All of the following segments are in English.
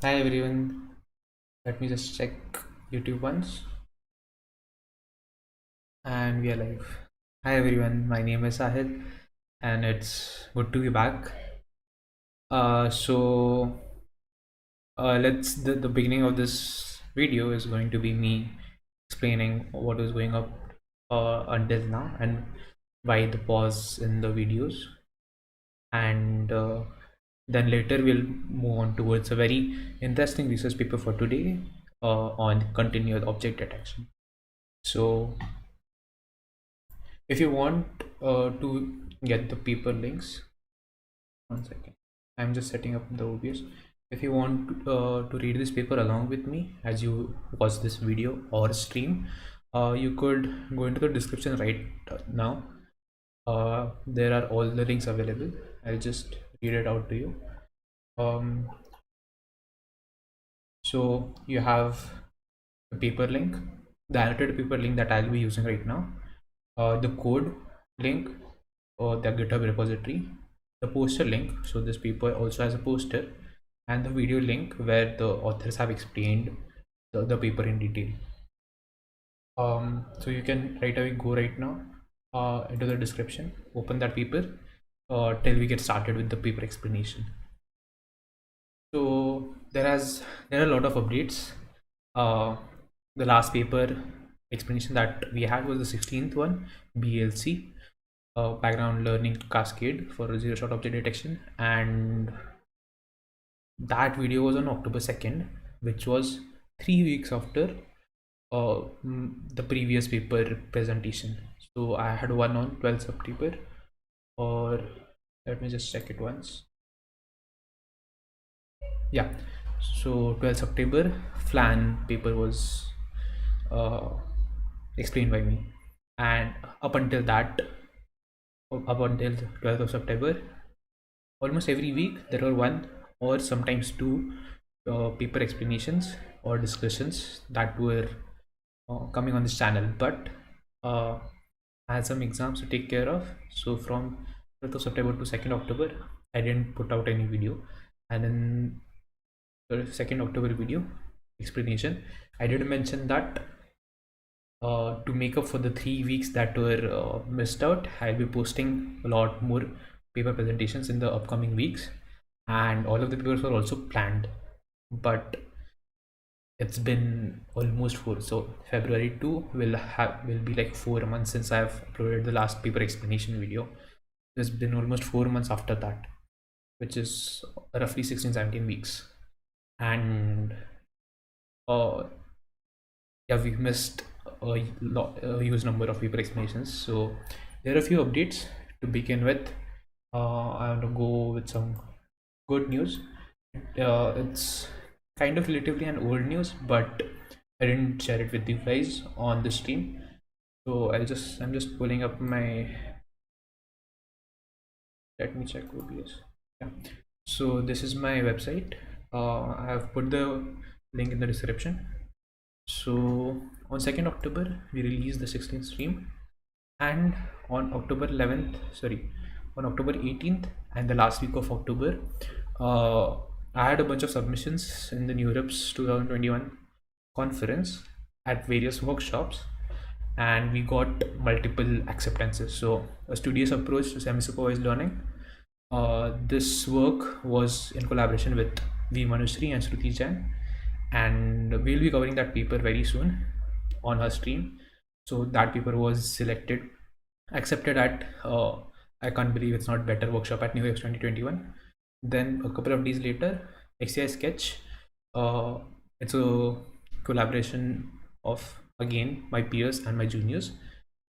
Hi everyone, let me just check YouTube once and we are live. Hi everyone, my name is Sahil and it's good to be back. The beginning of this video is going to be me explaining what is going up until now and why the pause in the videos, and then later we'll move on towards a very interesting research paper for today on continual object detection. So if you want to get the paper links, one second, I'm just setting up the OBS. If you want to read this paper along with me as you watch this video or stream, you could go into the description right now. There are all the links available. I'll just read it out to you. um, so you have the paper link, the annotated paper link that I'll be using right now, the code link or the GitHub repository, the poster link, so this paper also has a poster, and the video link where the authors have explained the paper in detail. So you can right away go right now into the description, open that paper till we get started with the paper explanation. So there are a lot of updates. The last paper explanation that we had was the 16th one, BLC, background learning cascade for zero shot object detection, and that video was on October 2nd, which was 3 weeks after the previous paper presentation. So I had one on 12th September, or let me just check it once. Yeah, so 12th September flan paper was uh, explained by me, and up until 12th of September, almost every week there were one or sometimes two paper explanations or discussions that were coming on this channel. But I had some exams to take care of, so from 12th of September to 2nd October I didn't put out any video, and then the 2nd October video explanation I did mention that to make up for the 3 weeks that were missed out, I'll be posting a lot more paper presentations in the upcoming weeks, and all of the papers were also planned, but it's been almost four. So February 2 will be like 4 months since I've uploaded the last paper explanation video. It's been almost 4 months after that, which is roughly 16-17 weeks, and uh, yeah, we missed a huge number of paper explanations. So there are a few updates to begin with. I want to go with some good news. It's kind of relatively an old news, but I didn't share it with you guys on the stream. So I'm just pulling up my, let me check OBS. Yeah, so this is my website. I have put the link in the description. So on 2nd October we released the 16th stream, and on October 18th and the last week of October, I had a bunch of submissions in the NeurIPS 2021 conference at various workshops, and we got multiple acceptances. So a studious approach to semi-supervised learning. This work was in collaboration with V. Manushree and Shruti Jain, and we'll be covering that paper very soon on our stream. So that paper was accepted at I can't believe it's not better workshop at NeurIPS 2021. Then a couple of days later, XCI Sketch, it's a collaboration of again my peers and my juniors,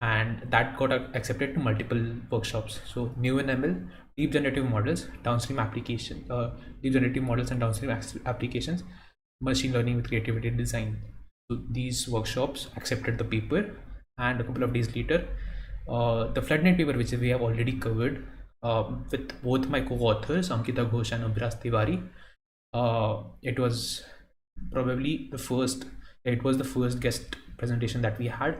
and that got accepted to multiple workshops. So new in ML, deep generative models, deep generative models and downstream applications, machine learning with creativity and design. So these workshops accepted the paper, and a couple of days later, the Floodnet paper, which we have already covered with both my co-authors Ankita Ghosh and Abhiras Tiwari. It was probably the first. It was the first guest presentation that we had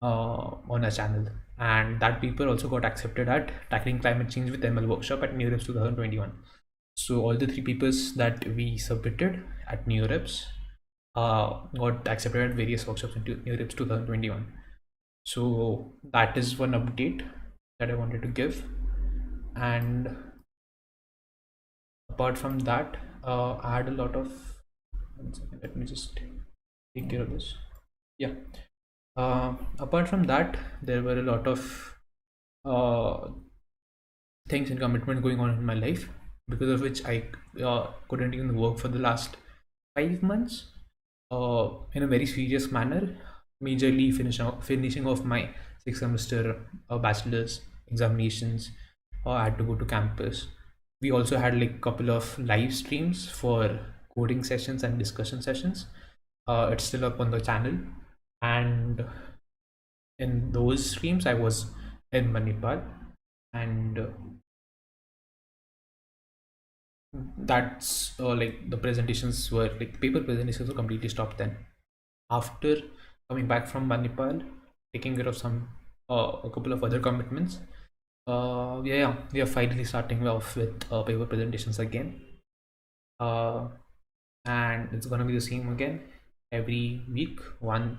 on our channel, and that paper also got accepted at Tackling Climate Change with ML workshop at NeurIPS 2021. So all the three papers that we submitted at NeoReps got accepted at various workshops into NeoReps 2021. So that is one update that I wanted to give. And apart from that, I had a lot of, one second, let me just take care of this. Yeah. Apart from that, there were a lot of things and commitment going on in my life, because of which I couldn't even work for the last 5 months in a very serious manner, majorly finishing off my sixth semester bachelor's examinations. I had to go to campus. We also had like a couple of live streams for coding sessions and discussion sessions. It's still up on the channel, and in those streams I was in Manipal, and that's like the presentations were like paper presentations were completely stopped then. After coming back from Manipal, taking care of some a couple of other commitments, yeah, we are finally starting off with paper presentations again, and it's gonna be the same again every week, one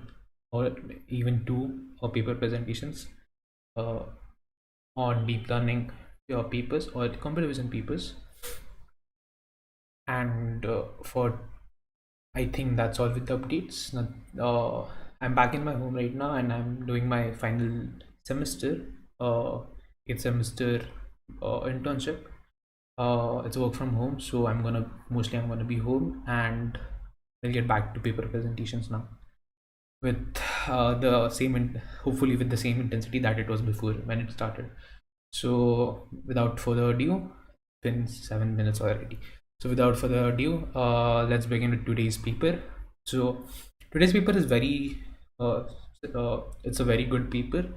or even two paper presentations uh, on deep learning papers or computer vision papers. And for I think that's all with the updates. I'm back in my home right now, and I'm doing my final semester, eighth semester internship. It's work from home, so I'm gonna be home, and I'll get back to paper presentations now with the same, hopefully with the same intensity that it was before when it started. So without further ado, it's been 7 minutes already. So without further ado, let's begin with today's paper. So today's paper is it's a very good paper,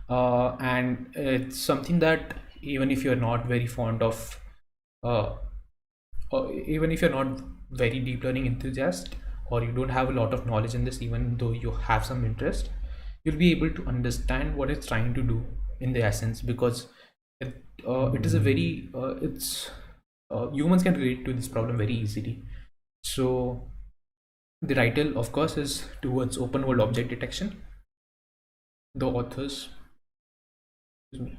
and it's something that even if you're not very fond of, uh, or even if you're not very deep learning enthusiast, or you don't have a lot of knowledge in this, even though you have some interest, you'll be able to understand what it's trying to do in the essence, because it is a very humans can relate to this problem very easily. So the title, of course, is Towards Open World Object Detection. The authors, excuse me.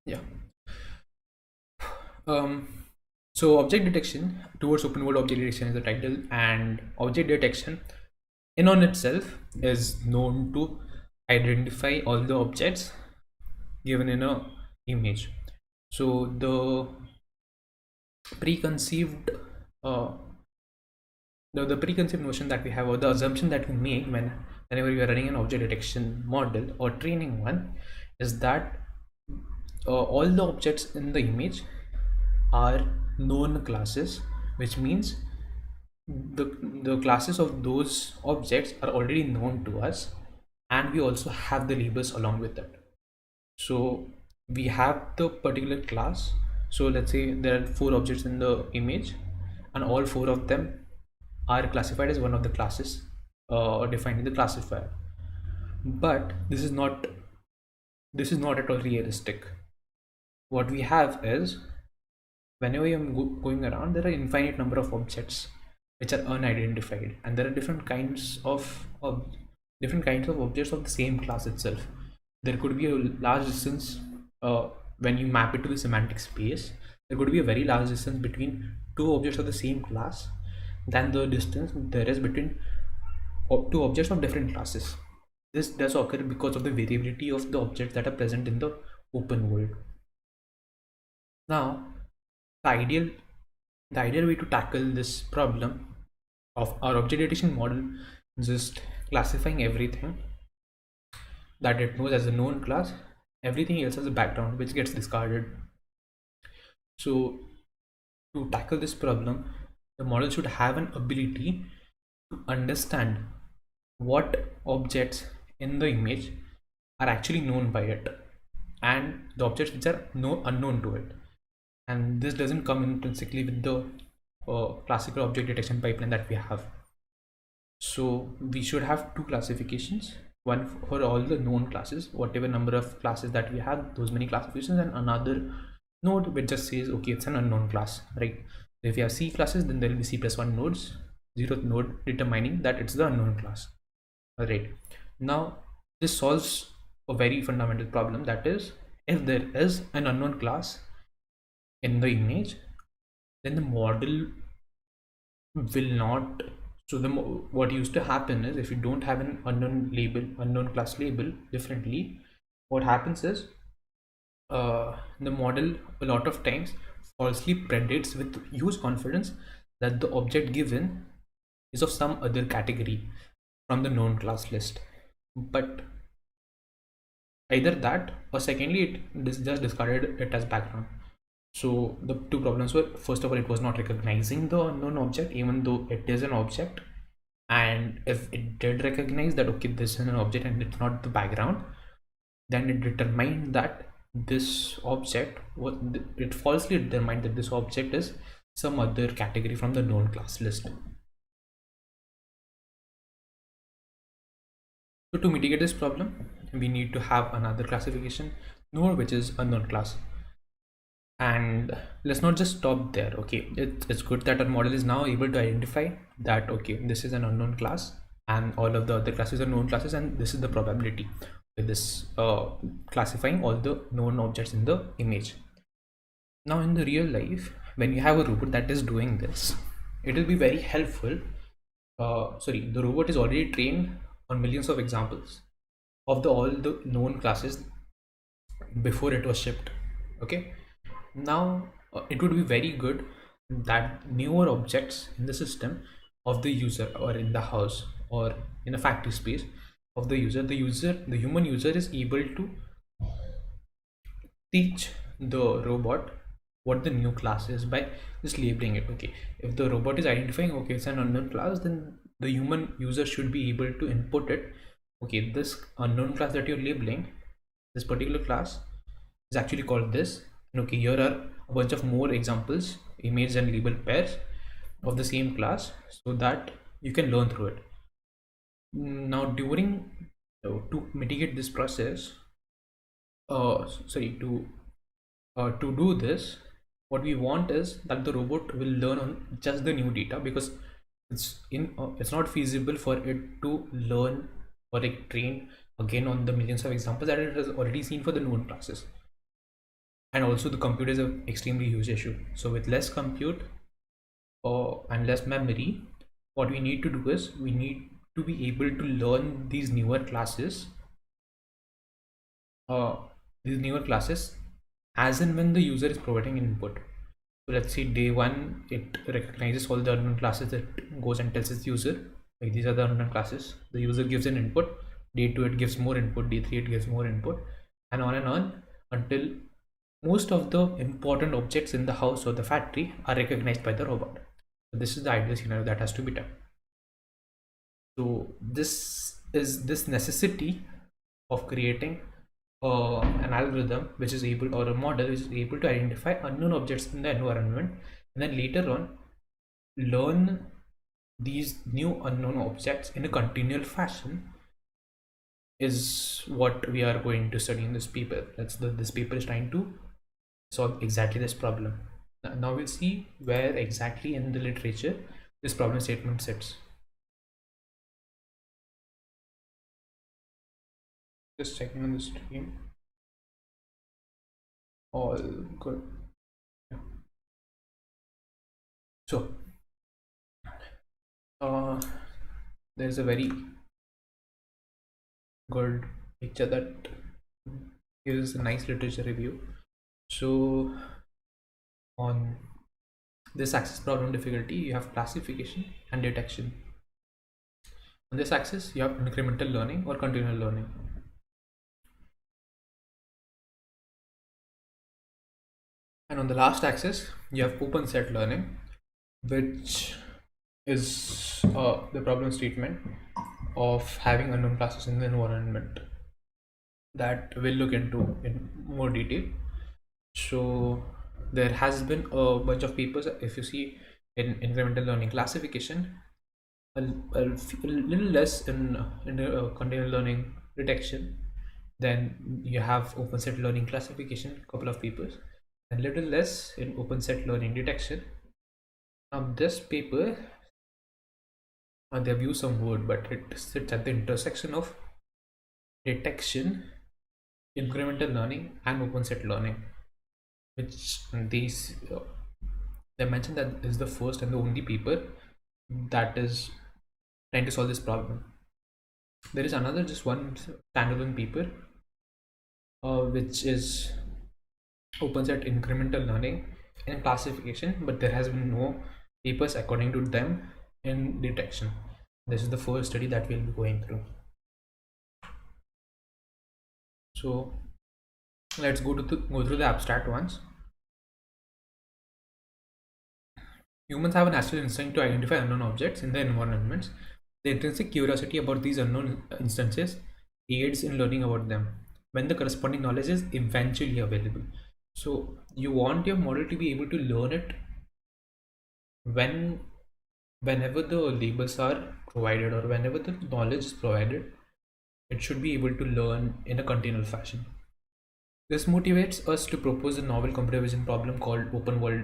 Yeah. So object detection, Towards Open World Object Detection is the title, and object detection in on itself is known to identify all the objects given in a image. So the preconceived the preconceived notion that we have, or the assumption that we make whenever we are running an object detection model or training one, is that all the objects in the image are known classes, which means the classes of those objects are already known to us, and we also have the labels along with it. So we have the particular class. So let's say there are 4 objects in the image, and all 4 of them are classified as one of the classes defined in the classifier. But this is not at all realistic. What we have is, whenever I'm going around, there are infinite number of objects which are unidentified, and there are different kinds of objects of the same class itself. There could be a large distance when you map it to the semantic space. There could be a very large distance between 2 objects of the same class than the distance there is between 2 objects of different classes. This does occur because of the variability of the objects that are present in the open world. Now, the ideal way to tackle this problem of our object detection model is just classifying everything that it knows as a known class, everything else as a background, which gets discarded. So to tackle this problem, the model should have an ability to understand what objects in the image are actually known by it, and the objects which are unknown to it. And this doesn't come intrinsically with the classical object detection pipeline that we have. So we should have 2 classifications. one for all the known classes, whatever number of classes that we have, those many classifications, and another node which just says okay, it's an unknown class, right? So if you have C classes, then there will be C plus 1 nodes, 0th node determining that it's the unknown class. All right, now this solves a very fundamental problem, that is, if there is an unknown class in the image, then the model will not. So what used to happen is, if you don't have an unknown class label differently, what happens is the model a lot of times falsely predicts with huge confidence that the object given is of some other category from the known class list. But either that, or secondly, it just discarded it as background. So the two problems were, first of all, it was not recognizing the unknown object even though it is an object, and if it did recognize that okay, this is an object and it's not the background, then it determined that this object was, it falsely determined that this object is some other category from the known class list. So to mitigate this problem, we need to have another classification node which is unknown class. And let's not just stop there. Okay, it's good that our model is now able to identify that okay, this is an unknown class and all of the other classes are known classes, and this is the probability with this classifying all the known objects in the image. Now in the real life, when you have a robot that is doing this, it will be very helpful. The robot is already trained on millions of examples of all the known classes before it was shipped. Okay, now it would be very good that newer objects in the system of the user, or in the house, or in a factory space of the user, the human user is able to teach the robot what the new class is by just labeling it. Okay, if the robot is identifying okay, it's an unknown class, then the human user should be able to input it. Okay, this unknown class that you're labeling, this particular class is actually called this, and okay, here are a bunch of more examples, image and label pairs of the same class, so that you can learn through it. Now to mitigate this process, to do this, what we want is that the robot will learn on just the new data, because it's not feasible for it to learn or like train again on the millions of examples that it has already seen for the known classes. And also the compute is an extremely huge issue. So with less compute and less memory, what we need to do is we need to be able to learn these newer classes as and when the user is providing input. So let's say day one, it recognizes all the unknown classes, that goes and tells its user like these are the unknown classes. The user gives an input. Day two, it gives more input. Day three, it gives more input, and on until most of the important objects in the house or the factory are recognized by the robot. So this is the ideal scenario that has to be done. So this is this necessity of creating an algorithm which is able, or a model which is able to identify unknown objects in the environment, and then later on learn these new unknown objects in a continual fashion, is what we are going to study in this paper. This paper is trying to solve exactly this problem. Now we'll see where exactly in the literature this problem statement sits. Just checking on the stream. All good. Yeah. So there's a very good picture that gives a nice literature review. So on this axis, problem difficulty, you have classification and detection. On this axis, you have incremental learning or continual learning. And on the last axis, you have open set learning, which is the problem statement of having unknown classes in the environment that we'll look into in more detail. So there has been a bunch of papers, if you see in incremental learning classification, a little less in continual learning detection. Then you have open set learning classification, couple of papers, and little less in open set learning detection. Now this paper, they've used some word, but it sits at the intersection of detection, incremental learning, and open set learning, which these they mentioned that is the first and the only paper that is trying to solve this problem. There is another just one standalone paper which is open set incremental learning and classification, but there has been no papers according to them in detection. This is the first study that we'll be going through. So let's go through the abstract ones. Humans have a natural instinct to identify unknown objects in their environments. The intrinsic curiosity about these unknown instances aids in learning about them when the corresponding knowledge is eventually available. So you want your model to be able to learn it whenever the labels are provided or whenever the knowledge is provided. It should be able to learn in a continual fashion. This motivates us to propose a novel computer vision problem called open world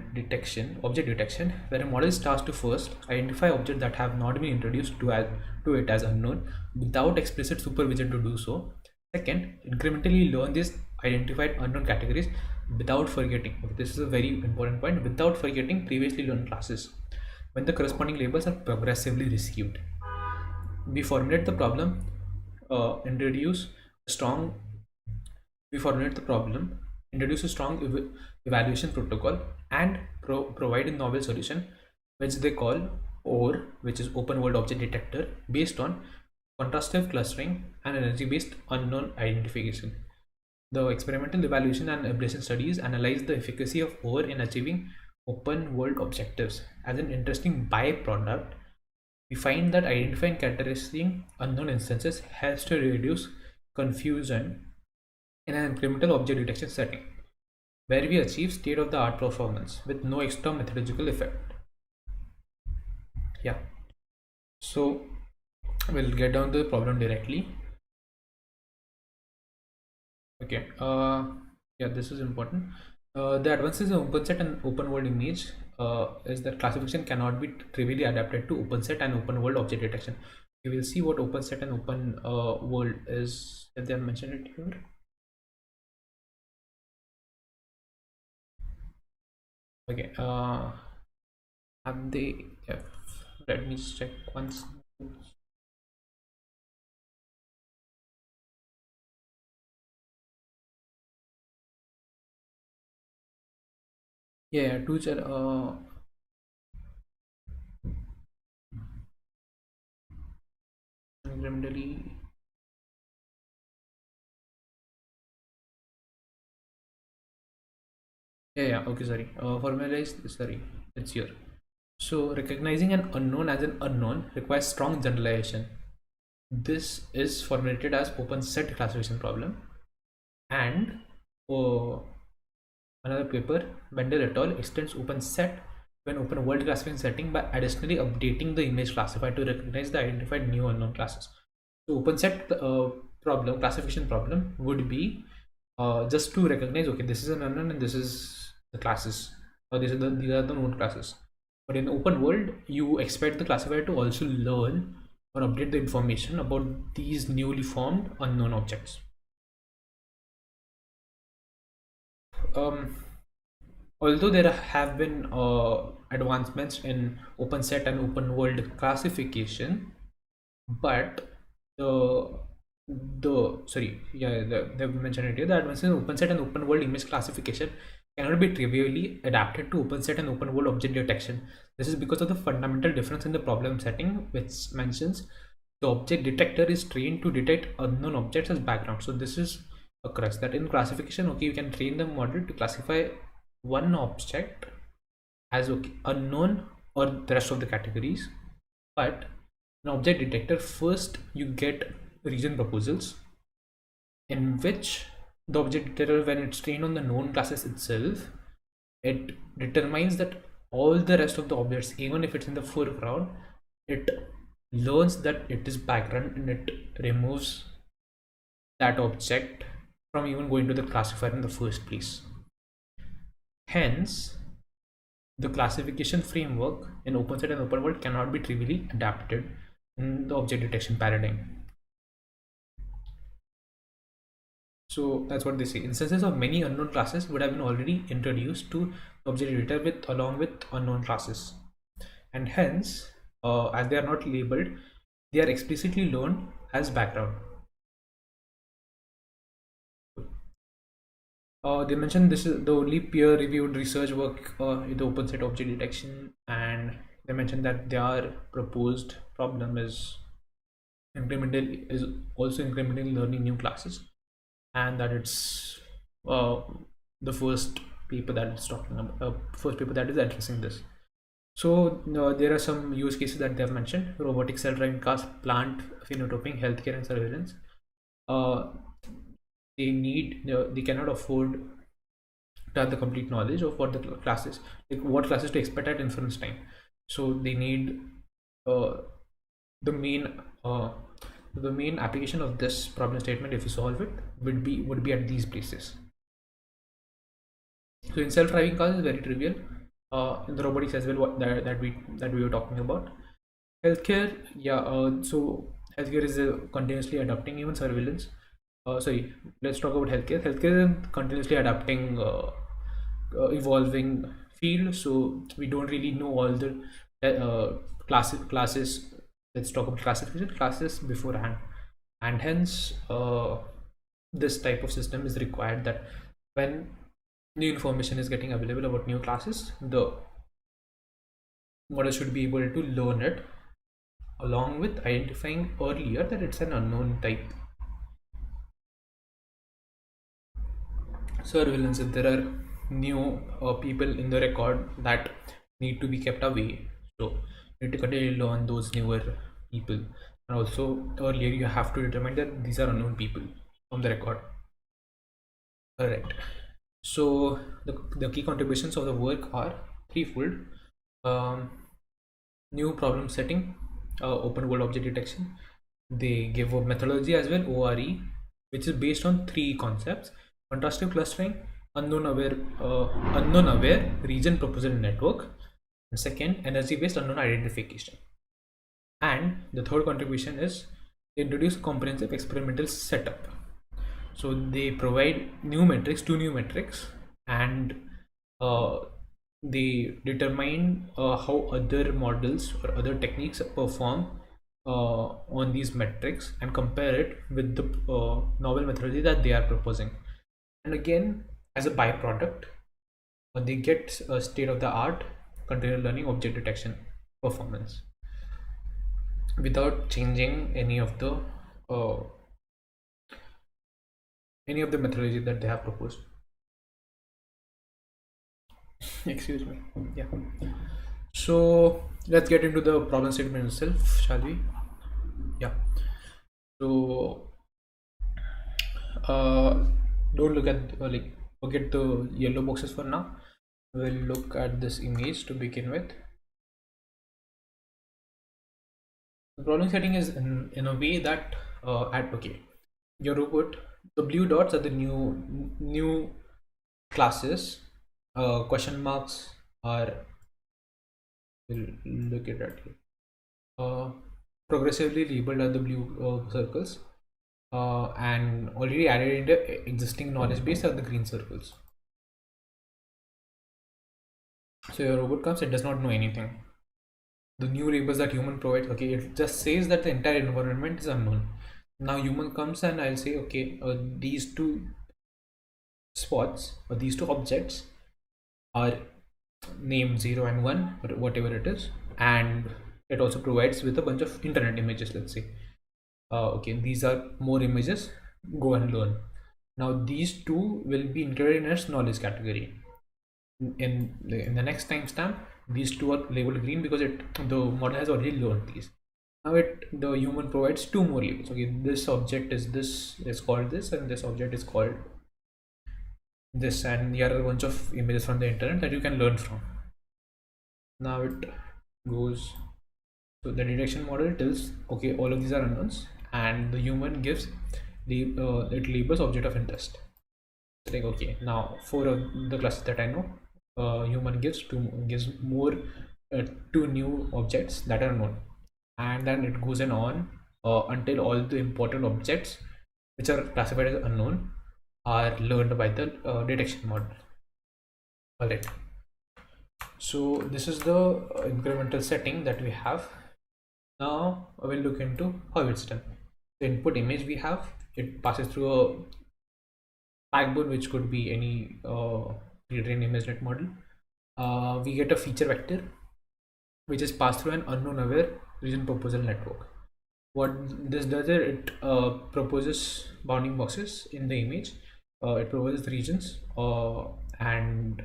object detection, where a model is tasked to first identify objects that have not been introduced to it as unknown without explicit supervision to do so. Second, incrementally learn these identified unknown categories without forgetting. This is a very important point. Without forgetting previously learned classes, when the corresponding labels are progressively received. We formulate the problem, introduce a strong we formulate the problem, introduce a strong evaluation protocol, and provide a novel solution, which they call OR, which is Open World Object Detector, based on contrastive clustering and energy-based unknown identification. The experimental evaluation and ablation studies analyze the efficacy of OR in achieving open world objectives. As an interesting byproduct, we find that identifying and characterizing unknown instances helps to reduce confusion in an incremental object detection setting, where we achieve state-of-the-art performance with no extra methodological effect. Yeah, so we'll get down to the problem directly. Okay, yeah, this is important. The advances in open set and open world image is that classification cannot be trivially adapted to open set and open world object detection. We will see what open set and open world is, if they have mentioned it here. Okay, have they, yeah, let me check once. Yeah, two incrementally. Yeah, okay, sorry. Formalize, sorry, it's here. So recognizing an unknown as an unknown requires strong generalization. This is formulated as open set classification problem. And another paper, Bendel et al. Extends open set to an open world classification setting by additionally updating the image classifier to recognize the identified new unknown classes. So open set problem, classification problem would be just to recognize, okay, this is an unknown and this is the classes, or these are the known classes. But in open world, you expect the classifier to also learn or update the information about these newly formed unknown objects. Although there have been advancements in open set and open world classification, but they've mentioned it here, the advances in open set and open world image classification cannot be trivially adapted to open set and open world object detection. This is because of the fundamental difference in the problem setting, which mentions the object detector is trained to detect unknown objects as background. So this is a crux, that in classification, okay, you can train the model to classify one object as okay, unknown or the rest of the categories, but an object detector, first you get region proposals in which the object detector, when it's trained on the known classes itself, it determines that all the rest of the objects, even if it's in the foreground, it learns that it is background and it removes that object from even going to the classifier in the first place. Hence, the classification framework in open set and open world cannot be trivially adapted in the object detection paradigm. So that's what they say. Instances of many unknown classes would have been already introduced to object detector along with unknown classes, and hence, as they are not labeled, they are explicitly learned as background. They mentioned this is the only peer-reviewed research work in the open set object detection, and they mentioned that their proposed problem is also incrementally learning new classes, and that it's uh, the first paper that is talking about first paper that is addressing this. So there are some use cases that they have mentioned: robotic self-driving cars, plant phenotyping, healthcare, and surveillance. Uh, they cannot afford to have the complete knowledge of what the classes, like what classes to expect at inference time. So they need uh, the main uh, the main application of this problem statement, if you solve it, would be at these places. So in self-driving cars is very trivial. In the robotics as well, that we were talking about. Healthcare, yeah. So healthcare is continuously adapting, even surveillance. Sorry, let's talk about healthcare. Healthcare is continuously adapting, evolving field. So we don't really know all the classes. Let's talk about classification classes beforehand, and hence this type of system is required, that when new information is getting available about new classes, the model should be able to learn it along with identifying earlier that it's an unknown type. Surveillance, if there are new people in the record that need to be kept away, so you need to continue to learn those newer people, and also earlier you have to determine that these are unknown people from the record. Correct. So the key contributions of the work are threefold. um, New problem setting, open world object detection. They give a methodology as well, ORE, which is based on three concepts: contrastive clustering, unknown aware region proposal network, and second, energy based unknown identification. And the third contribution is they introduce comprehensive experimental setup. So they provide two new metrics, and uh, they determine how other models or other techniques perform on these metrics, and compare it with the novel methodology that they are proposing. And again, as a byproduct, they get a state-of-the-art continual learning object detection performance without changing uh, any of the methodology that they have proposed. Excuse me. Yeah. So let's get into the problem statement itself, shall we? Yeah. So don't look at forget the yellow boxes for now. We'll look at this image to begin with. The problem setting is in a way that your robot, the blue dots are the new classes. Question marks are, we'll look at that here. Progressively labeled are the blue circles, and already added in the existing knowledge base are the green circles. So your robot comes, it does not know anything. The new labels that human provides, okay, it just says that the entire environment is unknown. Now human comes and I'll say, okay, these two spots or these two objects are named 0 and 1 or whatever it is, and it also provides with a bunch of internet images. Let's say okay, these are more images, go and learn. Now these two will be included in its knowledge category. In the next timestamp, these two are labeled green because the model has already learned these. Now the human provides two more labels. Okay, this object is called this, and this object is called this, and here are a bunch of images from the internet that you can learn from. Now it goes So the detection model tells, okay, all of these are unknowns, and the human gives the it labels object of interest. Like, okay, now for the classes that I know, human gives more two new objects that are known, and then it goes on until all the important objects which are classified as unknown are learned by the detection model. All right. So this is the incremental setting that we have. Now I will look into how it's done. The input image we have, it passes through a backbone, which could be any pre-trained ImageNet model. We get a feature vector which is passed through an unknown aware region proposal network. What this does is it proposes bounding boxes in the image. It proposes regions and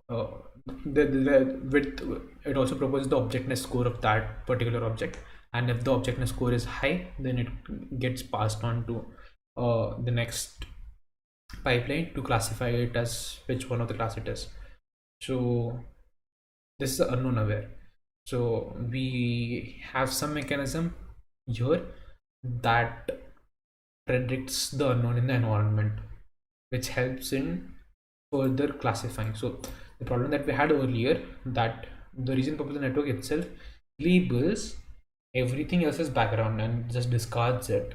uh, with it also proposes the objectness score of that particular object, and if the objectness score is high, then it gets passed on to the next pipeline to classify it as which one of the class it is. So this is unknown aware. So we have some mechanism here that predicts the unknown in the environment, which helps in further classifying. So the problem that we had earlier, that the region proposal network itself labels everything else as background and just discards it.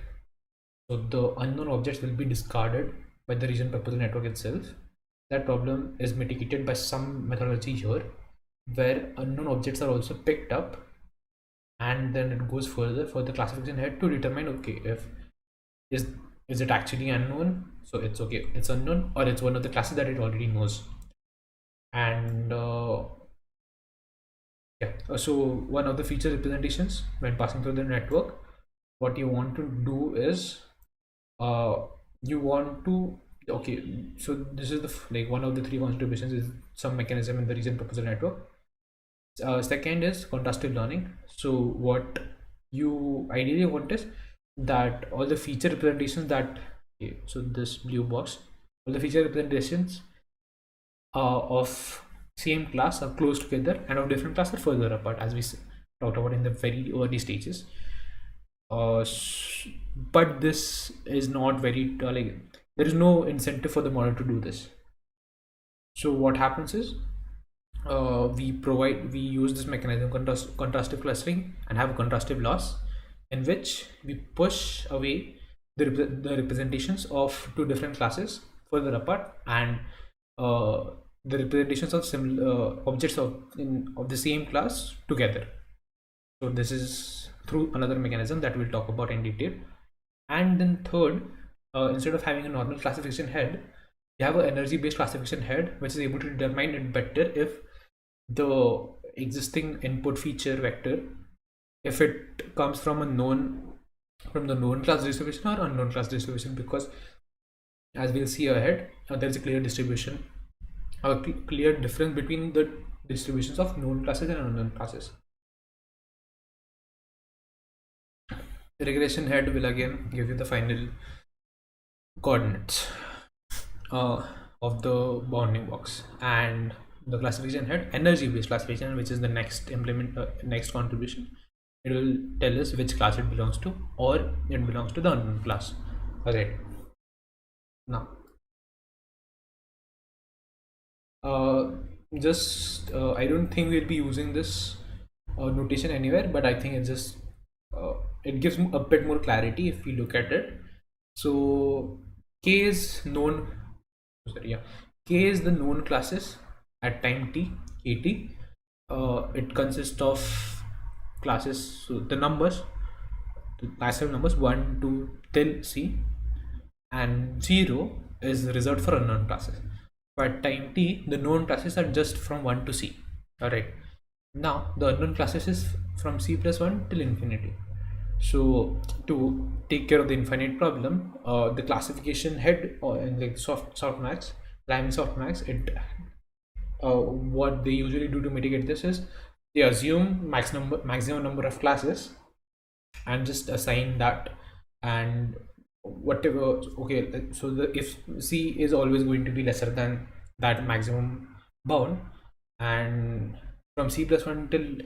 So the unknown objects will be discarded by the region proposal network itself. That problem is mitigated by some methodology here, where unknown objects are also picked up, and then it goes further for the classification head to determine, okay, if is it actually unknown, so it's okay, it's unknown, or it's one of the classes that it already knows. And yeah, so one of the feature representations when passing through the network, what you want to do is you want to, okay, so this is the like one of the three contributions is some mechanism in the region proposal network. Second is contrastive learning. So what you ideally want is that all the feature representations that, okay, so this blue box, all the feature representations of same class are close together, and of different class are further apart, as we talked about in the very early stages. But this is not very like, there is no incentive for the model to do this. So what happens is we use this mechanism, contrastive clustering, and have a contrastive loss, in which we push away the representations of two different classes further apart, and the representations of similar objects of the same class together. So this is through another mechanism that we'll talk about in detail. And then third, instead of having a normal classification head, you have an energy based classification head, which is able to determine it better if the existing input feature vector, if it comes from the known class distribution or unknown class distribution, because as we'll see ahead, there's a clear distribution, a clear difference between the distributions of known classes and unknown classes. The regression head will again give you the final coordinates of the bounding box, and the classification head, energy based classification, which is the next next contribution, it will tell us which class it belongs to, or it belongs to the unknown class. Okay, now I don't think we'll be using this notation anywhere, but I think it just it gives a bit more clarity if we look at it. So k is known, sorry, yeah, k is the known classes at time t, kt. It consists of classes, so the numbers, the passive numbers 1 2 till c, and 0 is reserved for unknown classes. But time t, the known classes are just from 1 to c. Alright, now the unknown classes is from c plus 1 till infinity. So to take care of the infinite problem, the classification head in like softmax, rhyming softmax, it what they usually do to mitigate this is they assume maximum number of classes and just assign that, and whatever, okay, so if c is always going to be lesser than that maximum bound, and from C plus 1 till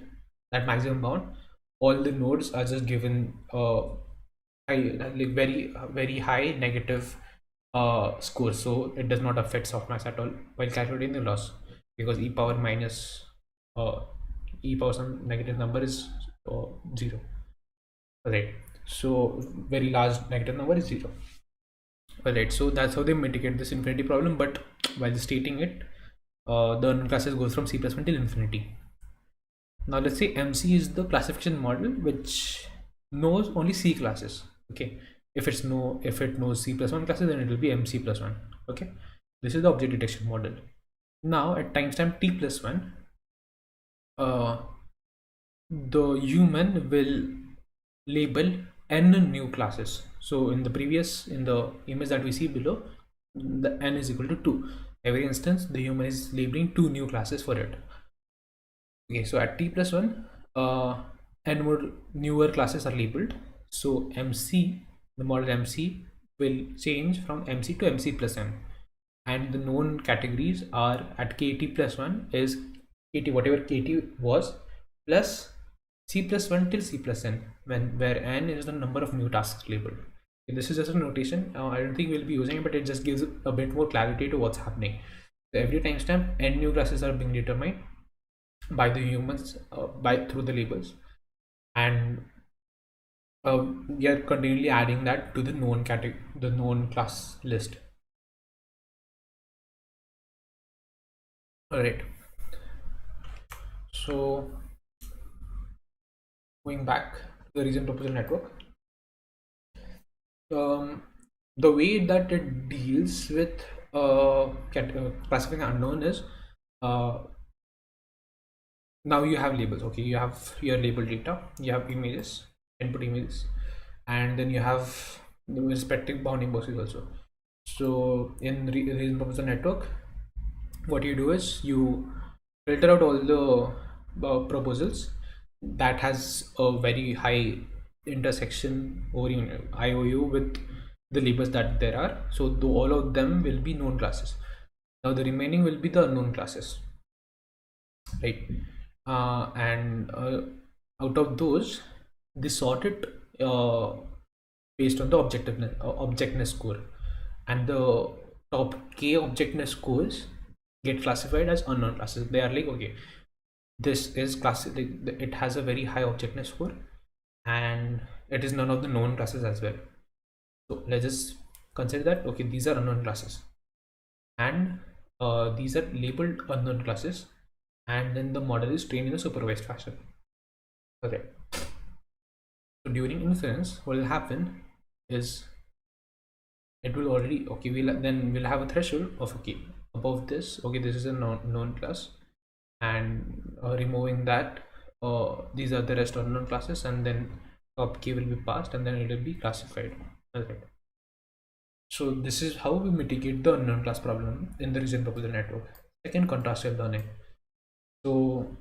that maximum bound, all the nodes are just given very high negative score, so it does not affect softmax at all while calculating the loss, because e power minus uh, e power some negative number is 0, right? So very large negative number is 0. Alright, so that's how they mitigate this infinity problem, but while stating it, the unknown classes goes from C plus 1 till infinity. Now let's say MC is the classification model which knows only C classes. Okay, if it knows C plus 1 classes, then it will be MC plus 1. Okay, this is the object detection model. Now at timestamp T plus 1, the human will label n new classes. So in the image that we see below, the n is equal to 2. Every instance the human is labeling 2 new classes for it. Okay, so at T plus 1, n more newer classes are labeled. So MC, the model MC, will change from MC to MC plus n, and the known categories are at KT plus 1 is KT, whatever KT was, plus C plus 1 till C plus n, where n is the number of new tasks labeled. Okay, this is just a notation. I don't think we'll be using it, but it just gives a bit more clarity to what's happening. So every timestamp, n new classes are being determined by the humans through the labels, and we are continually adding that to the known class list. All right. So going back to the reason proposal network, the way that it deals with classifying unknown is, now you have labels. Okay, you have your label data, you have images, input images, and then you have the respective bounding boxes also. So in reason proposal network, what you do is you filter out all the proposals that has a very high intersection or IOU with the labels that there are. So all of them will be known classes. Now the remaining will be the unknown classes, right? And out of those, they sort it based on the objectness score, and the top k objectness scores get classified as unknown classes. They are like, okay, this is class, it has a very high objectness score, and it is none of the known classes as well. So let's just consider that, okay, these are unknown classes, and these are labeled unknown classes, and then the model is trained in a supervised fashion. Okay, so during inference, what will happen is it will already, okay, we'll have a threshold of, okay, above this, okay, this is a known class, and removing that, these are the rest unknown classes, and then top k will be passed, and then it will be classified. Okay. So this is how we mitigate the unknown class problem in the reason proposal network. Second, contrastive learning. So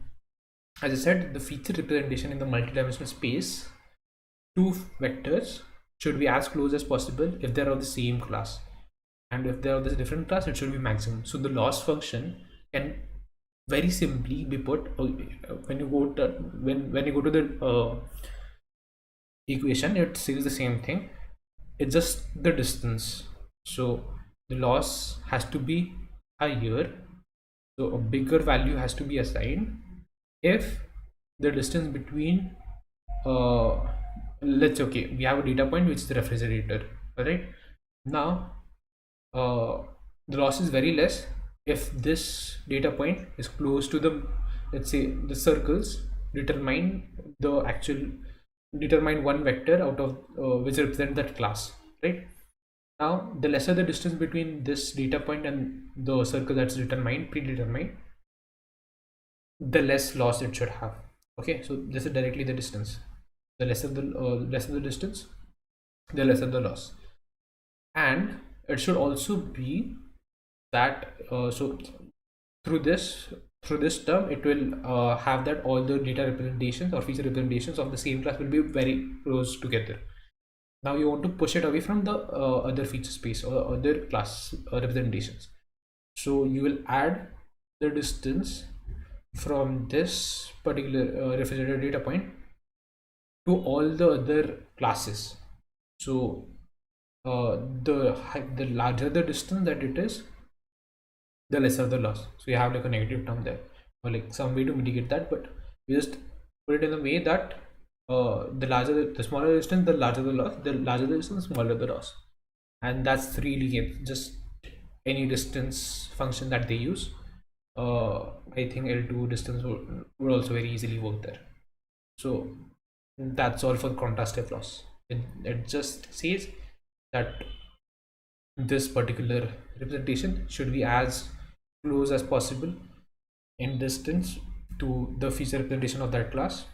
as I said, the feature representation in the multidimensional space, two vectors should be as close as possible if they're of the same class, and if they're of the different class, it should be maximum. So the loss function can very simply be put, when you go to the equation, it says the same thing. It's just the distance. So the loss has to be higher, so a bigger value has to be assigned if the distance between let's say, okay, we have a data point which is the refrigerator. All right, now the loss is very less if this data point is close to the, let's say, the circles determine one vector out of which represent that class, right? Now the lesser the distance between this data point and the circle that's predetermined, the less loss it should have. Okay, so this is directly the distance. The lesser the distance, the lesser the loss. And it should also be that so through this term, it will have that all the data representations or feature representations of the same class will be very close together. Now you want to push it away from the other feature space or other class representations. So you will add the distance from this particular refrigerator data point to all the other classes. So the larger the distance that it is, the lesser the loss. So you have like a negative term there, or like some way to mitigate that, but you just put it in a way that the smaller the distance, the larger the loss, the larger the distance, the smaller the loss. And that's really it. Just any distance function that they use. I think L2 distance would also very easily work there. So that's all for contrastive loss. It just says that this particular representation should be as close as possible in distance to the feature representation of that class,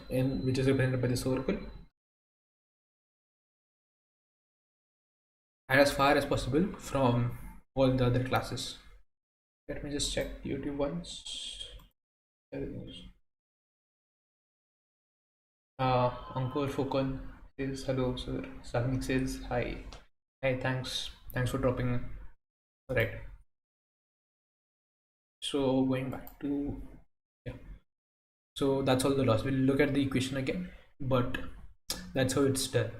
in which is represented by the circle, and as far as possible from all the other classes. Let me just check YouTube once. Ankur Fokon says hello, sir. Sagnik says hi. Hi, thanks for dropping in. All right. So going back to, yeah. So that's all the loss. We'll look at the equation again, but that's how it's done.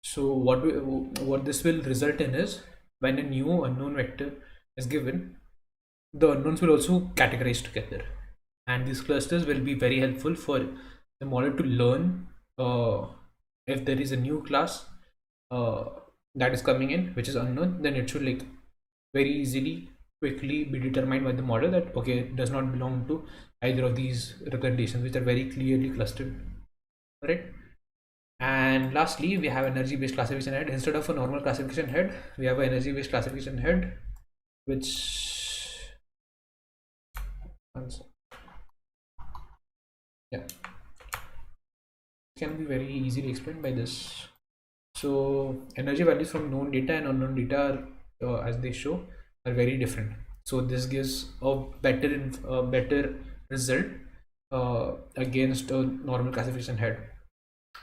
So what this will result in is, when a new unknown vector is given, the unknowns will also categorize together, and these clusters will be very helpful for the model to learn if there is a new class that is coming in which is unknown. Then it should like very easily, quickly be determined by the model that okay, it does not belong to either of these representations, which are very clearly clustered. All right. And lastly, we have energy based classification head. Instead of a normal classification head, we have an energy based classification head, which, yeah, can be very easily explained by this. So energy values from known data and unknown data are, as they show, are very different. So this gives a better result against a normal classification head.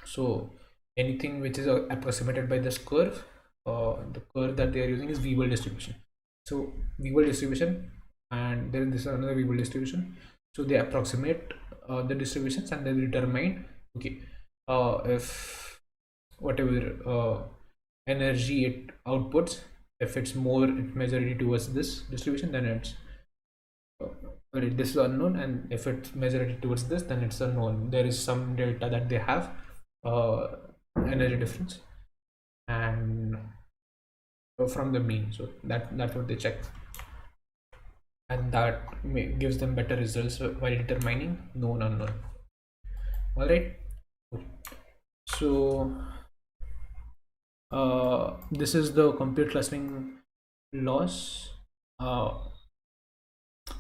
So anything which is approximated by this curve, the curve that they are using is Weevil distribution. So Weevil distribution, and then this is another Weevil distribution. So they approximate the distributions, and then determine okay, if whatever energy it outputs, if it's more majority towards this distribution, then it's this is unknown, and if it's majority towards this, then it's unknown. There is some delta that they have, energy difference, and from the mean. So that's what they check, and that gives them better results while determining known unknown. All right. So this is the compute clustering loss.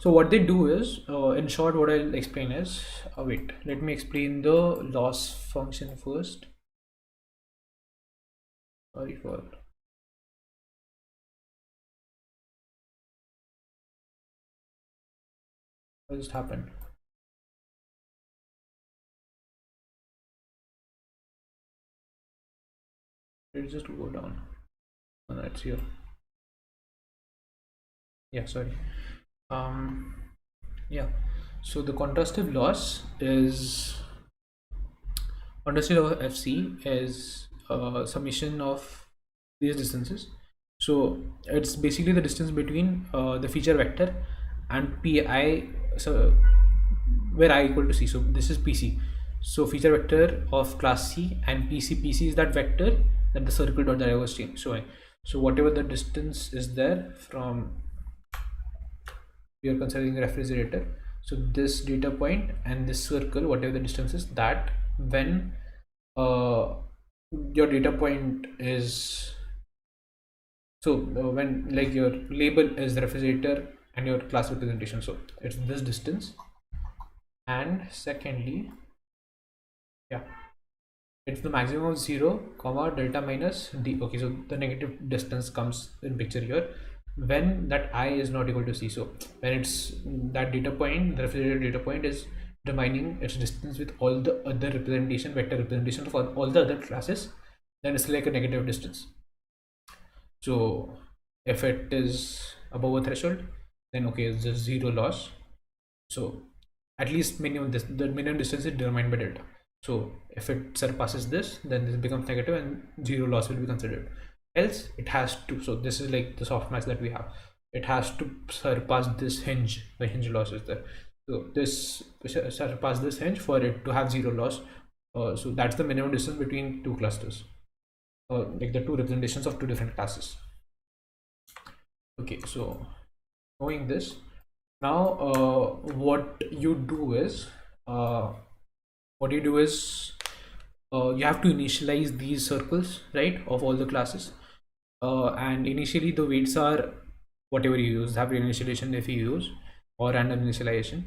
So what they do is, in short, what I'll explain is, wait, let me explain the loss function first. Sorry for what just happened. Let's just go down. Oh, no, it's here. Yeah, sorry. Yeah, so the contrastive loss is, contrastive of FC is a summation of these distances. So it's basically the distance between the feature vector and pi, so where I equal to c. So this is pc. So feature vector of class c, and pc is that vector that the circle dot that I was showing. So whatever the distance is there from, we are considering a refrigerator, so this data point and this circle, whatever the distance is, that when your data point is, so when like your label is the refrigerator and your class representation, so it's this distance. And secondly, yeah, it's the maximum of 0 comma delta minus d. Okay, so the negative distance comes in picture here when that I is not equal to c. So when it's that data point, the refrigerator data point is determining its distance with all the other representation, vector representation of all the other classes, then it's like a negative distance. So if it is above a threshold, then okay, it's just zero loss. So at least minimum the minimum distance is determined by delta. So if it surpasses this, then this becomes negative and zero loss will be considered. Else it has to, so this is like the softmax that we have. It has to surpass this hinge, the hinge loss is there. So this surpass this hinge for it to have zero loss. So that's the minimum distance between two clusters, like the two representations of two different classes. Okay, so knowing this, now what you do is uh, you have to initialize these circles, right, of all the classes, and initially the weights are whatever you use, have initialization if you use, or random initialization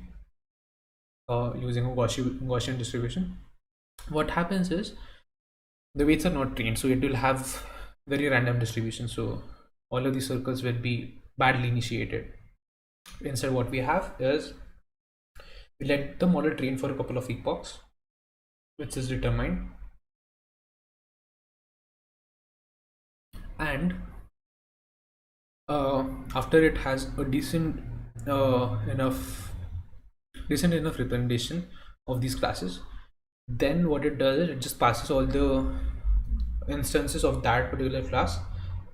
using a Gaussian distribution. What happens is the weights are not trained, so it will have very random distribution, so all of these circles will be badly initiated. Instead, what we have is we let the model train for a couple of epochs, which is determined, and after it has a decent enough representation of these classes, then what it does is it just passes all the instances of that particular class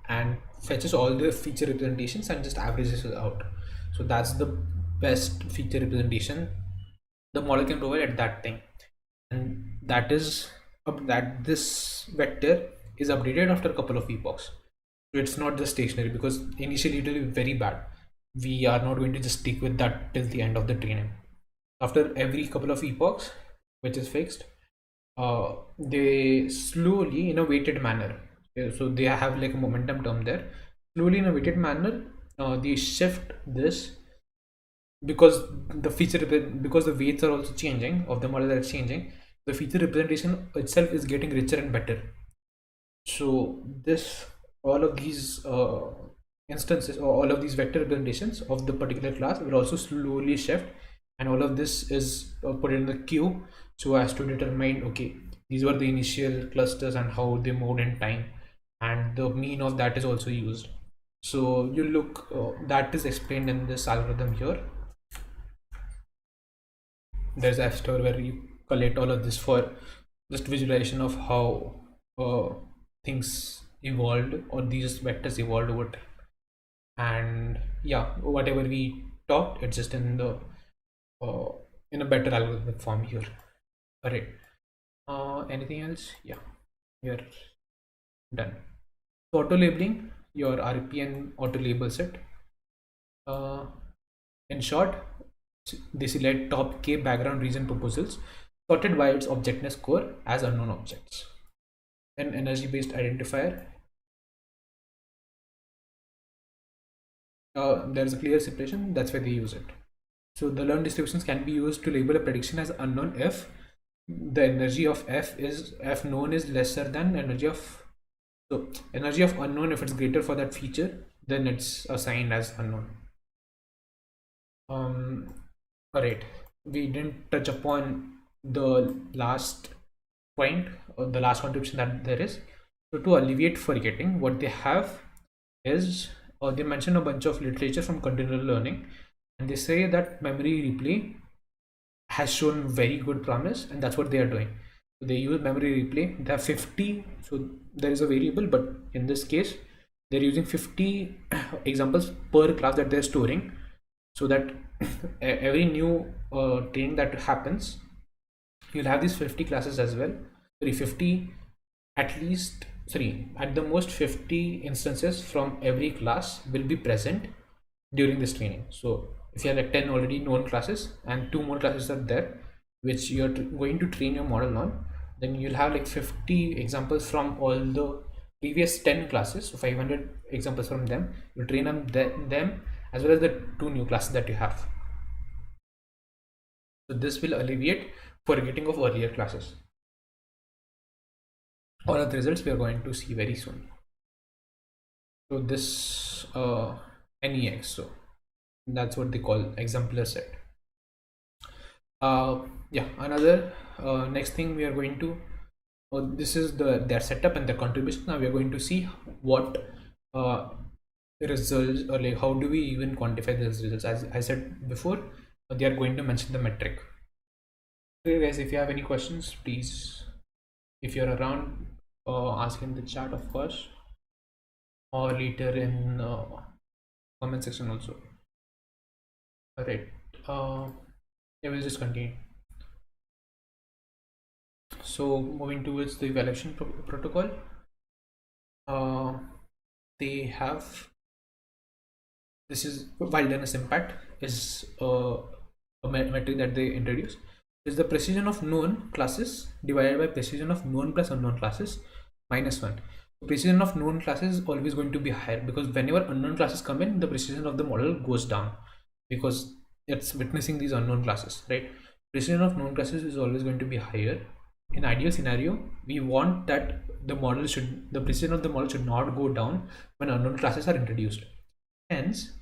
and fetches all the feature representations and just averages it out. So that's the best feature representation the model can provide at that time, and that is that this vector is updated after a couple of epochs. So it's not just stationary, because initially it will be very bad. We are not going to just stick with that till the end of the training. After every couple of epochs, which is fixed, they slowly, in a weighted manner, so they have like a momentum term there, slowly in a weighted manner, they shift this, because because the weights are also changing of the model that is changing, the feature representation itself is getting richer and better. So this, all of these instances, or all of these vector representations of the particular class will also slowly shift, and all of this is put in the queue so as to determine, okay, these were the initial clusters and how they moved in time, and the mean of that is also used. So you look, that is explained in this algorithm here. There's a store where you collect all of this for just visualization of how things evolved, or these vectors evolved over time. And yeah, whatever we talked, it's just in the in a better algorithmic form here. All right, anything else? Yeah, you're done. So auto labeling, your RPN auto labels it. In short, they select top k background region proposals sorted by its objectness score as unknown objects. Then energy based identifier, there's a clear separation, that's why they use it. So the learned distributions can be used to label a prediction as unknown if the energy of f known is lesser than energy of, so energy of unknown, if it's greater for that feature, then it's assigned as unknown. All right, we didn't touch upon the last point, or the last contribution that there is. So to alleviate forgetting, what they have is, they mention a bunch of literature from continual learning, and they say that memory replay has shown very good promise, and that's what they are doing. So they use memory replay. They have 50, so there is a variable, but in this case they're using 50 examples per class that they're storing, so that every new training that happens, you'll have these 50 classes as well. 50 at least, at the most 50 instances from every class will be present during this training. So if you have like 10 already known classes and 2 more classes are there which you're going to train your model on, then you'll have like 50 examples from all the previous 10 classes, so 500 examples from them. You train on them as well as the 2 new classes that you have. So this will alleviate forgetting of earlier classes. All of the results we are going to see very soon. So this NEX, so that's what they call exemplar set. Yeah, another next thing we are going to, this is their setup and their contribution. Now we are going to see what results, or like how do we even quantify these results. As I said before, they are going to mention the metric. Okay, guys, if you have any questions, please, if you're around, ask in the chat, of course, or later in comment section also. All right. Yeah, we'll just continue. So moving towards the evaluation protocol, they have, this is wilderness impact is a metric that they introduce, is the precision of known classes divided by precision of known plus unknown classes minus 1. Precision of known classes is always going to be higher, because whenever unknown classes come in, the precision of the model goes down because it's witnessing these unknown classes, right? Precision of known classes is always going to be higher. In ideal scenario, we want that the precision of the model should not go down when unknown classes are introduced. Hence,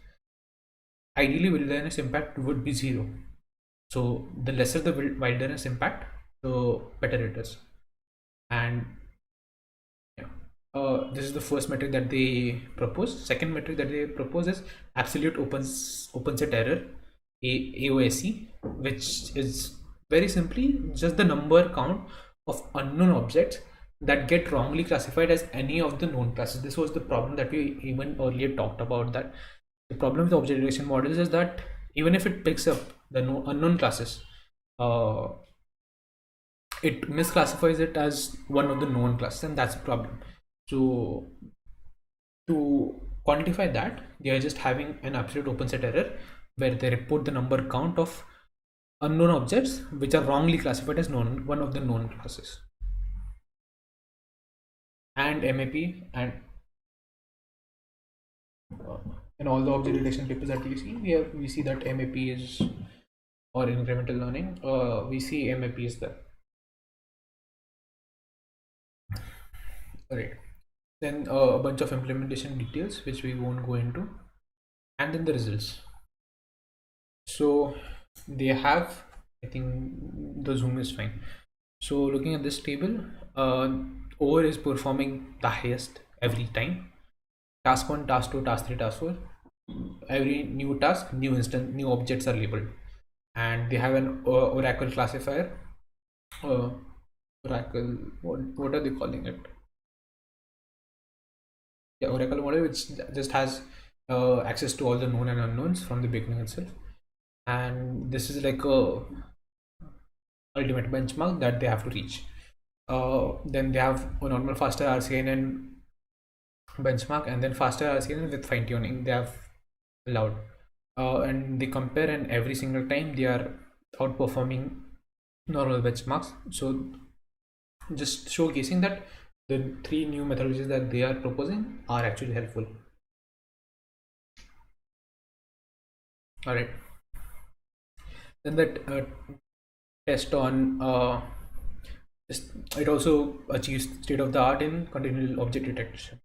ideally wilderness impact would be 0. So the lesser the wilderness impact, the better it is. And yeah, this is the first metric that they propose. Second metric that they propose is absolute open set error, AOSE, which is very simply just the number count of unknown objects that get wrongly classified as any of the known classes. This was the problem that we even earlier talked about, that the problem with object detection models is that even if it picks up the unknown classes, it misclassifies it as one of the known classes, and that's a problem. So to quantify that, they are just having an absolute open set error where they report the number count of unknown objects which are wrongly classified as one of the known classes. And MAP, and in all the object detection papers that we see, we see that MAP is, or incremental learning, we see MAP is there. Right. Then a bunch of implementation details which we won't go into, and then the results. So they have, I think the zoom is fine. So looking at this table, OR is performing the highest every time. Task 1, task 2, task 3, task 4. Every new task, new instance, new objects are labeled, and they have an Oracle classifier. Oracle, what are they calling it? Yeah, Oracle model, which just has access to all the known and unknowns from the beginning itself. And this is like a ultimate benchmark that they have to reach. Then they have a normal faster RCNN benchmark, and then faster RCNN with fine tuning they have allowed. And they compare, and every single time they are outperforming normal benchmarks. So just showcasing that the 3 new methodologies that they are proposing are actually helpful. All right. Then that test on it also achieves state-of-the-art in continual object detection.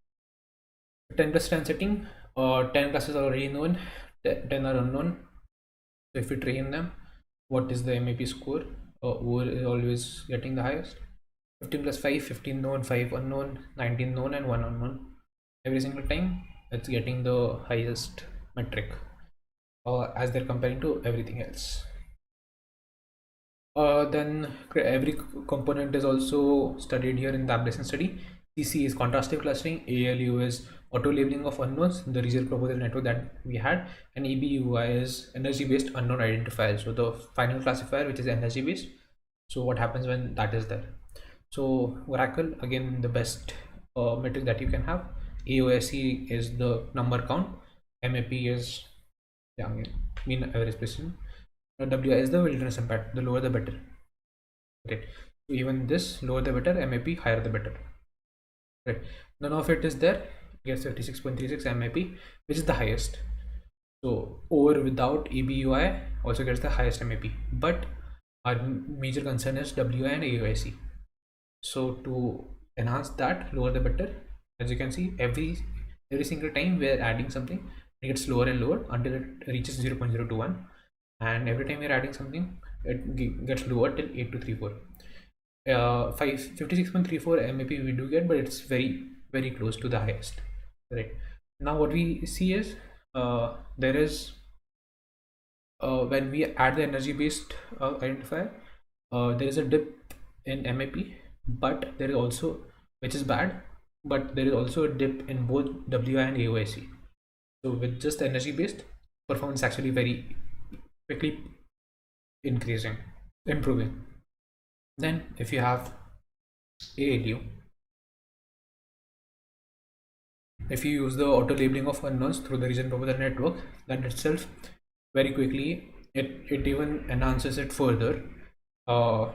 10 plus 10 setting, 10 classes are already known, 10 are unknown. So if we train them, what is the MAP score? OR is always getting the highest. 15 plus 5, 15 known, 5 unknown, 19 known, and 1 unknown. Every single time it's getting the highest metric as they're comparing to everything else. Then every component is also studied here in the Ablation study. CC is contrastive clustering, ALU is auto labeling of unknowns, the regional proposal network that we had, and EBUI is energy based unknown identifier. So the final classifier, which is energy based. So what happens when that is there? So Oracle, again, the best metric that you can have. AOSE is the number count. MAP is, yeah, mean average precision. WI is the wilderness impact. The lower the better. Right. So even this, lower the better. MAP, higher the better. Right. None of it is there. Yes, 36.36 MAP, which is the highest. So OR without EBUI also gets the highest MAP. But our major concern is WI and AOSE. So to enhance that, lower the better. As you can see, every single time we are adding something, it gets lower and lower until it reaches 0.021, and every time we are adding something, it gets lower till 8234. 56.34 MAP we do get, but it's very close to the highest. Right now, what we see is there is when we add the energy based identifier, there is a dip in MAP, but there is also, which is bad, but there is also a dip in both WI and AOIC. So with just energy based, performance actually very quickly increasing, improving. Then if you have ALU, if you use the auto labeling of unknowns through the region proposal network, that itself very quickly it even enhances it further uh,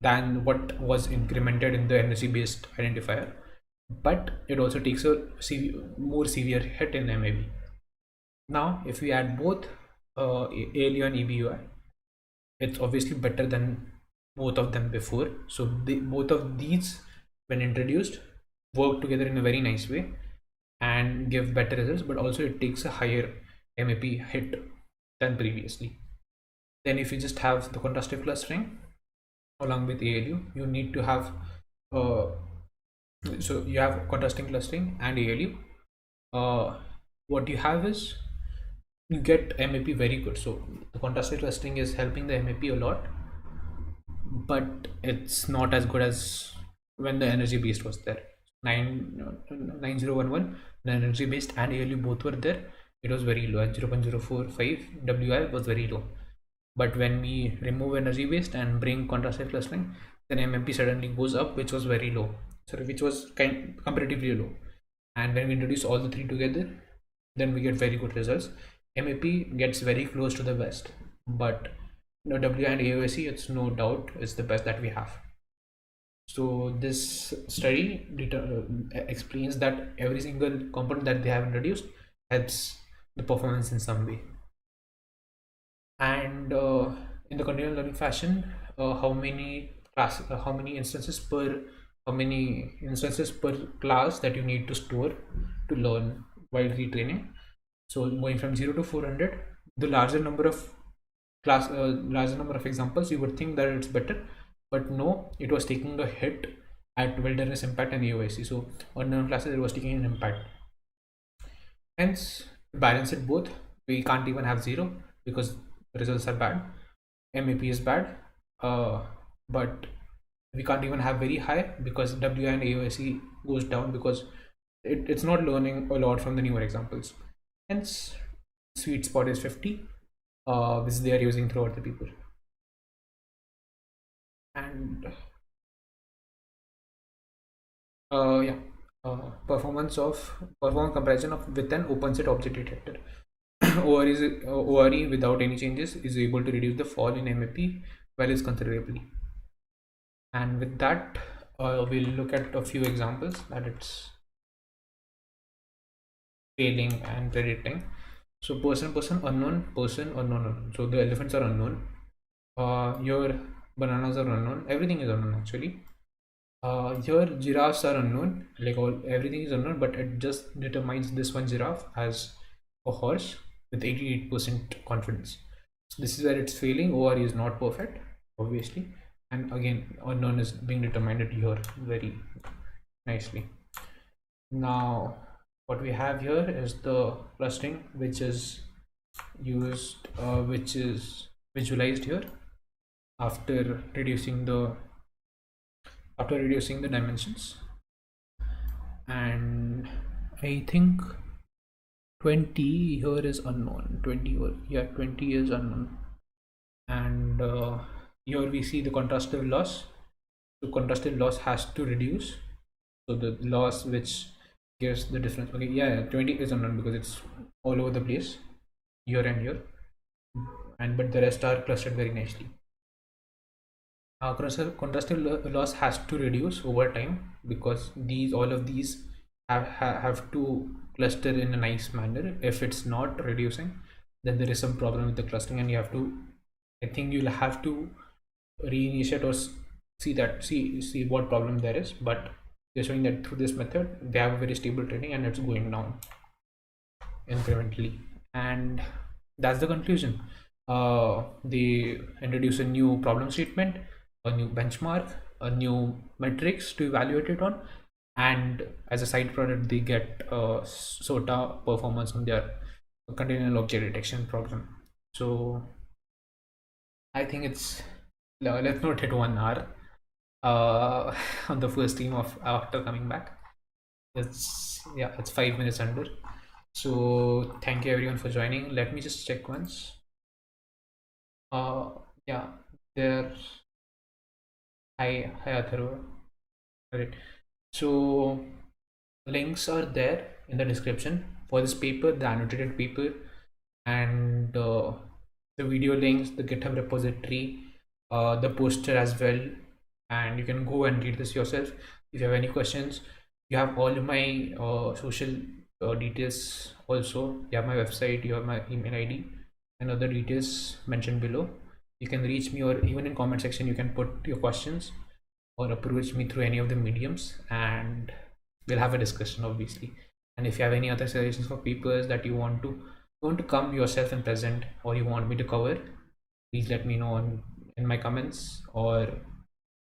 than what was incremented in the energy based identifier, but it also takes a more severe hit in MAB. Now if we add both ALU and EBUI, it's obviously better than both of them before. So both of these, when introduced, work together in a very nice way and give better results, but also it takes a higher MAP hit than previously. Then if you just have the contrastive clustering along with ALU, you need to have so you have contrasting clustering and ALU. What you have is you get MAP very good. So the contrastive clustering is helping the MAP a lot, but it's not as good as when the energy based was there. 9011, the energy based and ALU both were there, it was very low at 0.045. WI was very low, but when we remove energy based and bring contrastive clustering, then MMP suddenly goes up, which was very low, so which was comparatively low. And when we introduce all the three together, then we get very good results. MAP gets very close to the best, but W and AOSC, it's no doubt is the best that we have. So this study explains that every single component that they have introduced helps the performance in some way. And in the continual learning fashion, how many instances per class that you need to store to learn while retraining. So going from 0 to 400, the larger number of examples, you would think that it's better, but no, it was taking a hit at wilderness impact and AOIC. So on non classes, it was taking an impact. Hence, balance it both. We can't even have 0 because results are bad. MAP is bad, but we can't even have very high because W and AOIC goes down because it's not learning a lot from the newer examples. Hence, sweet spot is 50, which they are using throughout the paper. And performance comparison of with an open set object detector. ORE without any changes is able to reduce the fall in MAP values considerably. And with that, we'll look at a few examples that it's failing and predicting. So person, unknown, person, unknown. So the elephants are unknown. Your bananas are unknown. Everything is unknown actually. Your giraffes are unknown. Like everything is unknown, but it just determines this one giraffe as a horse with 88% confidence. So this is where it's failing. ORE is not perfect, obviously, and again unknown is being determined here very nicely. Now what we have here is the clustering, which is used which is visualized here after reducing the dimensions. And I think 20 here is unknown. 20 is unknown. And here we see the contrastive loss. So contrastive loss has to reduce, so the loss which gives the difference. Okay, 20 is unknown because it's all over the place here and here, and but the rest are clustered very nicely. Contrastive loss has to reduce over time because all of these have to cluster in a nice manner. If it's not reducing, then there is some problem with the clustering, and I think you'll have to reinitiate or see what problem there is. But they're showing that through this method they have a very stable training and it's going down incrementally. And that's the conclusion. They introduce a new problem statement, a new benchmark, a new metrics to evaluate it on, and as a side product they get SOTA performance on their continual object detection problem. So I think it's, let's not hit 1 hour on the first team of after coming back. It's, yeah, it's 5 minutes under. So thank you everyone for joining. Let me just check once. Uh, yeah, there. Hi, Atharva. Right. So links are there in the description for this paper, the annotated paper, and the video links, the GitHub repository, the poster as well. And you can go and read this yourself. If you have any questions, you have all my social details also. You have my website, you have my email ID, and other details mentioned below. You can reach me, or even in comment section, you can put your questions or approach me through any of the mediums, and we'll have a discussion, obviously. And if you have any other suggestions for papers that you want to come yourself and present, or you want me to cover, please let me know in my comments, or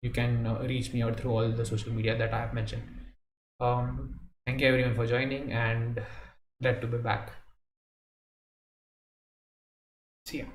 you can reach me out through all the social media that I have mentioned. Thank you everyone for joining, and glad to be back. See ya.